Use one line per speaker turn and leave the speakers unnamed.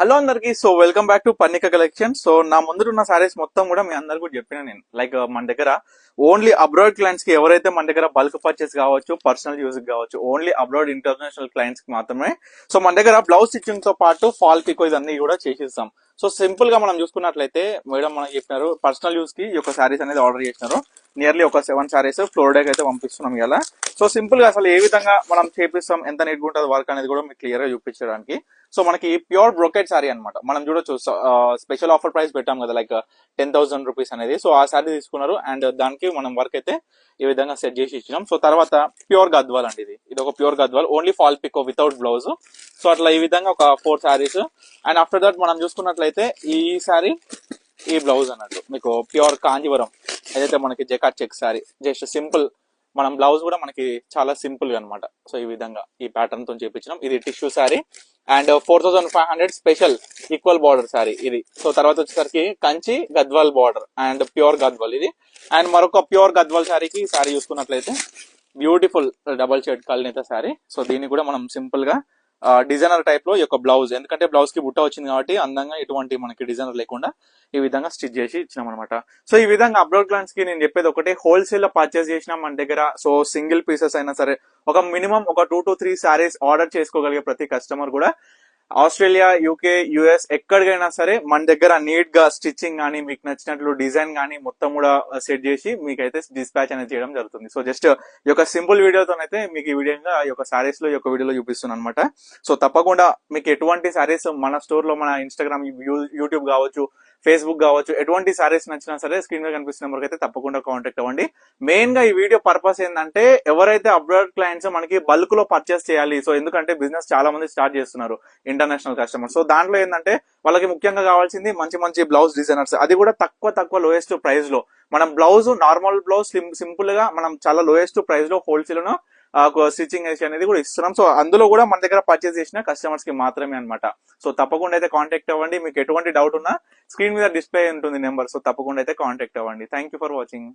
Hello అందరికి. So welcome back to Parnika collection. So నా ముందు ఉన్న సారీస్ మొత్తం కూడా మీ అందరు కూడా చెప్పిన నేను మన దగ్గర ఓన్లీ అబ్రాడ్ క్లయింట్స్ కి ఎవరైతే మన దగ్గర బల్క్ పర్చేస్ కావచ్చు, పర్సనల్ యూజ్ కావచ్చు, ఓన్లీ అబ్రాడ్ ఇంటర్నేషనల్ క్లయింట్స్ కి మాత్రమే. సో మన దగ్గర బ్లౌజ్ స్టిచ్చింగ్ తో పాటు ఫాల్ పికో ఇదన్నీ కూడా చేసిస్తాం. సో సింపుల్ గా మనం చూసుకున్నట్లయితే మేడం మనకి చెప్పినారు పర్సనల్ యూజ్ కి ఈ యొక్క సారీస్ అనేది ఆర్డర్ చేసినారు. నియర్లీ ఒక 7 సారీస్ ఫ్లోర్డేకి అయితే పంపిస్తున్నాం ఇలా. సో సింపుల్ గా అసలు ఏ విధంగా మనం చేపిస్తాం, ఎంత నీట్ గా ఉంటుంది వర్క్ అనేది కూడా మీకు క్లియర్ గా చూపించడానికి. సో మనకి ప్యూర్ బ్రోకెట్ సారీ అనమాట. మనం చూడొచ్చు స్పెషల్ ఆఫర్ ప్రైస్ పెట్టాం కదా, లైక్ 10,000 రూపీస్ అనేది. సో ఆ సారీ తీసుకున్నారు అండ్ దానికి మనం వర్క్ అయితే ఈ విధంగా సెట్ చేసి ఇచ్చినాం. సో తర్వాత ప్యూర్ గద్వాల్ అండి, ఇది ఒక pure Gadwal only fall pico without blouse. So అట్లా ఈ విధంగా ఒక 4 సారీస్. అండ్ ఆఫ్టర్ దట్ మనం చూసుకున్నట్లయితే ఈ సారీ, ఈ బ్లౌజ్ అన్నట్టు మీకు ప్యూర్ కాంజీవరం ఏదైతే మనకి జకాట్ చెక్ సారీ, జస్ట్ సింపుల్. మనం బ్లౌజ్ కూడా మనకి చాలా సింపుల్ గా అనమాట. సో ఈ విధంగా ఈ ప్యాటర్న్ తో చేపించినాం. ఇది tissue sari and 4,500 special equal border sari ఇది. సో తర్వాత వచ్చేసరికి Kanchi Gadwal border and pure Gadwal ఇది. అండ్ మరొక ప్యూర్ గద్వాల్ సారీకి ఈ సారీ చూసుకున్నట్లయితే బ్యూటిఫుల్ డబల్ షేడ్ కల్నేత సారీ. సో దీన్ని కూడా మనం సింపుల్ గా డిజైనర్ టైప్ లో ఈ యొక్క బ్లౌజ్, ఎందుకంటే బ్లౌజ్ కి బుట్ట వచ్చింది కాబట్టి అందంగా ఎటువంటి మనకి డిజైనర్ లేకుండా ఈ విధంగా స్టిచ్ చేసి ఇచ్చినాం అనమాట. సో ఈ విధంగా అబ్రాడ్ క్లయింట్స్ కి నేను చెప్పేది ఒకటే, హోల్సేల్ లో పర్చేస్ చేసినా మన దగ్గర సో సింగిల్ పీసెస్ అయినా సరే ఒక మినిమం ఒక 2 to 3 సారీస్ ఆర్డర్ చేసుకోగలిగే ప్రతి కస్టమర్ కూడా ఆస్ట్రేలియా, యూకే, యుఎస్ ఎక్కడికైనా సరే మన దగ్గర నీట్ గా స్టిచ్చింగ్ కానీ మీకు నచ్చినట్లు డిజైన్ కానీ మొత్తం కూడా సెట్ చేసి మీకైతే డిస్పాచ్ అనేది చేయడం జరుగుతుంది. సో జస్ట్ ఈ యొక్క సింపుల్ వీడియోతోనైతే మీకు ఈ విధంగా ఈ యొక్క సారీస్ లో ఈ యొక్క వీడియోలో చూపిస్తున్నాను అనమాట. సో తప్పకుండా మీకు ఎటువంటి సారీస్ మన స్టోర్ లో, మన ఇన్స్టాగ్రామ్, యూట్యూబ్ కావచ్చు, ఫేస్బుక్ కావచ్చు, ఎటువంటి సారీస్ నచ్చినా సరే స్క్రీన్ మీద కనిపిస్తున్న నెంబర్కి అయితే తప్పకుండా కాంటాక్ట్ అవ్వండి. మెయిన్ గా ఈ వీడియో పర్పస్ ఏంటంటే ఎవరైతే అబ్రాడ్ క్లయింట్స్ మనకి బల్క్ లో పర్చేస్ చేయాలి, సో ఎందుకంటే బిజినెస్ చాలా మంది స్టార్ట్ చేస్తున్నారు ఇంటర్నేషనల్ కస్టమర్. సో దాంట్లో ఏంటంటే వాళ్ళకి ముఖ్యంగా కావాల్సింది మంచి మంచి బ్లౌజ్ డిజైనర్స్, అది కూడా తక్కువ లోయెస్ట్ ప్రైస్ లో. మనం బ్లౌజ్ నార్మల్ బ్లౌజ్ సింపుల్ గా మనం చాలా లోయెస్ట్ ప్రైస్ లో హోల్సేల్ లో స్టిచ్చింగ్ వేసి అనేది కూడా ఇస్తున్నాం. సో అందులో కూడా మన దగ్గర పర్చేస్ చేసిన కస్టమర్స్ కి మాత్రమే అనమాట. సో తప్పకుండా అయితే కాంటాక్ట్ అవ్వండి. మీకు ఎటువంటి డౌట్ ఉన్నా స్క్రీన్ మీద డిస్ప్లే ఉంటుంది నెంబర్. సో తప్పకుండా అయితే కాంటాక్ట్ అవ్వండి. Thank you for watching.